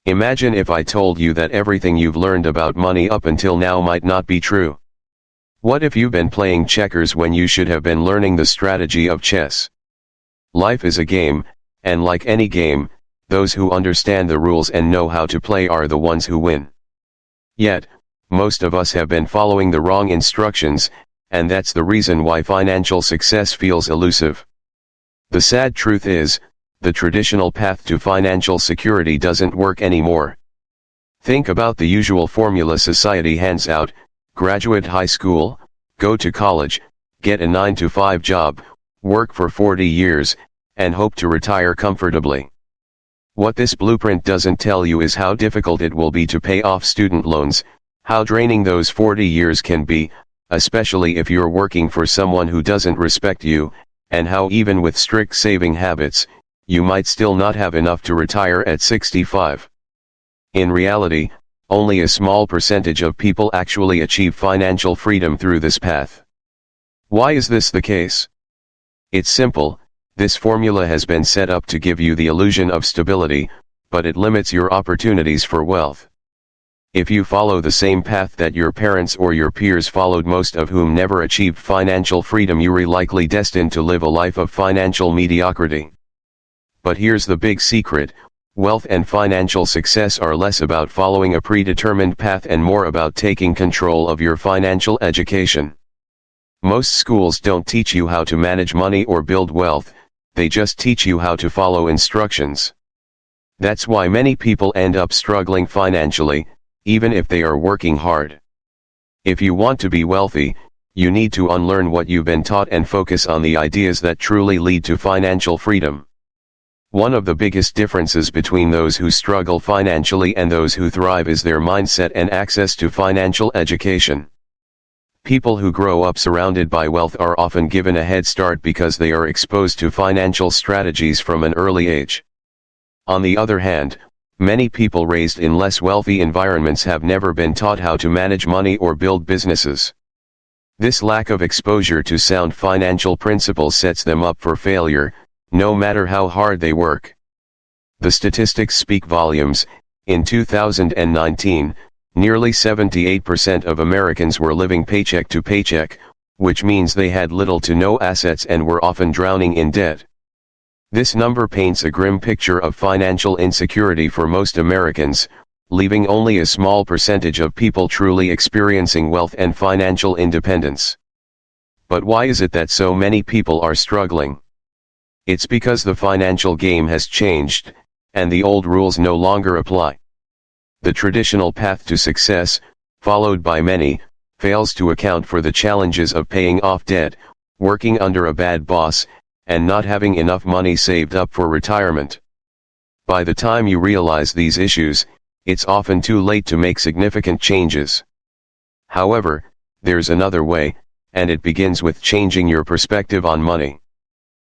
Imagine if I told you that everything you've learned about money up until now might not be true. What if you've been playing checkers when you should have been learning the strategy of chess? Life is a game, and like any game, those who understand the rules and know how to play are the ones who win. Yet, most of us have been following the wrong instructions, and that's the reason why financial success feels elusive. The sad truth is, the traditional path to financial security doesn't work anymore. Think about the usual formula society hands out: graduate high school, go to college, get a 9-to-5 job, work for 40 years, and hope to retire comfortably. What this blueprint doesn't tell you is how difficult it will be to pay off student loans, how draining those 40 years can be, especially if you're working for someone who doesn't respect you, and how even with strict saving habits, you might still not have enough to retire at 65. In reality, only a small percentage of people actually achieve financial freedom through this path. Why is this the case? It's simple: this formula has been set up to give you the illusion of stability, but it limits your opportunities for wealth. If you follow the same path that your parents or your peers followed, most of whom never achieved financial freedom, you're likely destined to live a life of financial mediocrity. But here's the big secret: wealth and financial success are less about following a predetermined path and more about taking control of your financial education. Most schools don't teach you how to manage money or build wealth, they just teach you how to follow instructions. That's why many people end up struggling financially, even if they are working hard. If you want to be wealthy, you need to unlearn what you've been taught and focus on the ideas that truly lead to financial freedom. One of the biggest differences between those who struggle financially and those who thrive is their mindset and access to financial education. People who grow up surrounded by wealth are often given a head start because they are exposed to financial strategies from an early age. On the other hand, many people raised in less wealthy environments have never been taught how to manage money or build businesses. This lack of exposure to sound financial principles sets them up for failure, no matter how hard they work. The statistics speak volumes. In 2019, nearly 78% of Americans were living paycheck to paycheck, which means they had little to no assets and were often drowning in debt. This number paints a grim picture of financial insecurity for most Americans, leaving only a small percentage of people truly experiencing wealth and financial independence. But why is it that so many people are struggling? It's because the financial game has changed, and the old rules no longer apply. The traditional path to success, followed by many, fails to account for the challenges of paying off debt, working under a bad boss, and not having enough money saved up for retirement. By the time you realize these issues, it's often too late to make significant changes. However, there's another way, and it begins with changing your perspective on money.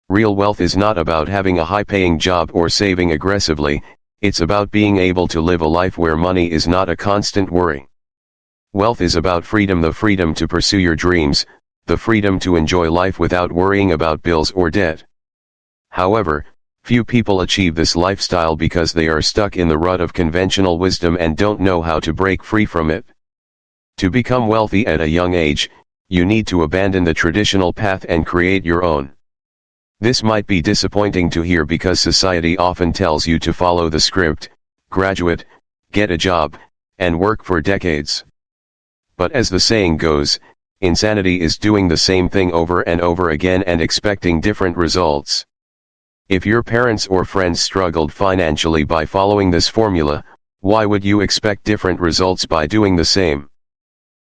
Real wealth is not about having a high-paying job or saving aggressively. It's about being able to live a life where money is not a constant worry. Wealth is about freedom: the freedom to pursue your dreams, the freedom to enjoy life without worrying about bills or debt. However, few people achieve this lifestyle because they are stuck in the rut of conventional wisdom and don't know how to break free from it. To become wealthy at a young age, you need to abandon the traditional path and create your own. This might be disappointing to hear because society often tells you to follow the script: graduate, get a job, and work for decades. But as the saying goes, insanity is doing the same thing over and over again and expecting different results. If your parents or friends struggled financially by following this formula, why would you expect different results by doing the same?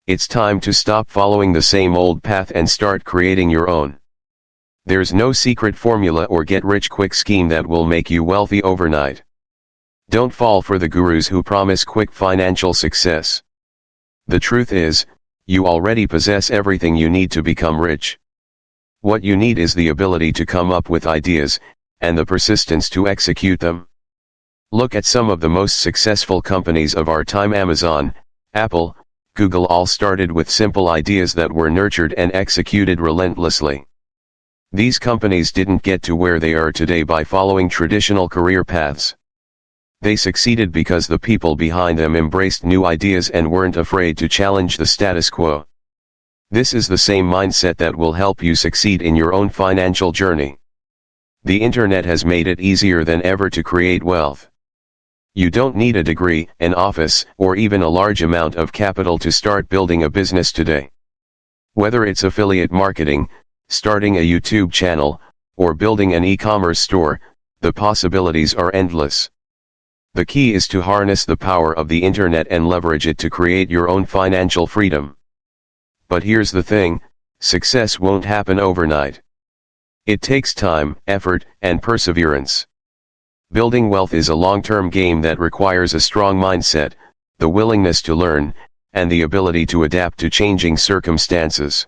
It's time to stop following the same old path and start creating your own. There's no secret formula or get-rich-quick scheme that will make you wealthy overnight. Don't fall for the gurus who promise quick financial success. The truth is, you already possess everything you need to become rich. What you need is the ability to come up with ideas, and the persistence to execute them. Look at some of the most successful companies of our time: Amazon, Apple, Google all started with simple ideas that were nurtured and executed relentlessly. These companies didn't get to where they are today by following traditional career paths. They succeeded because the people behind them embraced new ideas and weren't afraid to challenge the status quo. This is the same mindset that will help you succeed in your own financial journey. The internet has made it easier than ever to create wealth. You don't need a degree, an office, or even a large amount of capital to start building a business today. Whether it's affiliate marketing, starting a YouTube channel, or building an e-commerce store, the possibilities are endless. The key is to harness the power of the internet and leverage it to create your own financial freedom. But here's the thing, success won't happen overnight. It takes time, effort, and perseverance. Building wealth is a long-term game that requires a strong mindset, the willingness to learn, and the ability to adapt to changing circumstances.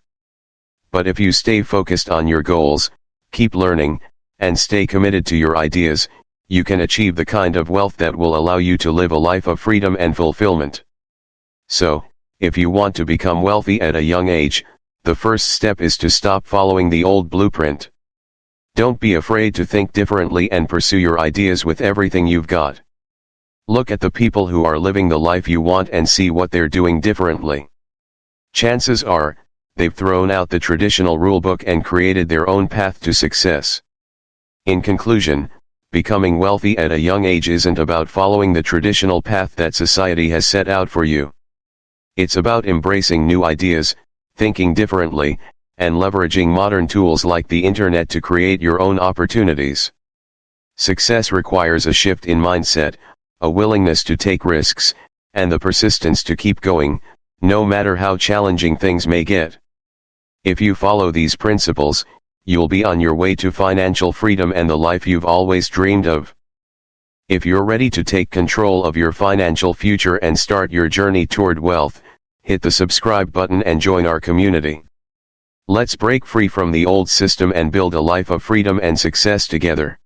But if you stay focused on your goals, keep learning, and stay committed to your ideas, you can achieve the kind of wealth that will allow you to live a life of freedom and fulfillment. So, if you want to become wealthy at a young age, the first step is to stop following the old blueprint. Don't be afraid to think differently and pursue your ideas with everything you've got. Look at the people who are living the life you want and see what they're doing differently. Chances are, they've thrown out the traditional rulebook and created their own path to success. In conclusion, becoming wealthy at a young age isn't about following the traditional path that society has set out for you. It's about embracing new ideas, thinking differently, and leveraging modern tools like the internet to create your own opportunities. Success requires a shift in mindset, a willingness to take risks, and the persistence to keep going, no matter how challenging things may get. If you follow these principles, you'll be on your way to financial freedom and the life you've always dreamed of. If you're ready to take control of your financial future and start your journey toward wealth, hit the subscribe button and join our community. Let's break free from the old system and build a life of freedom and success together.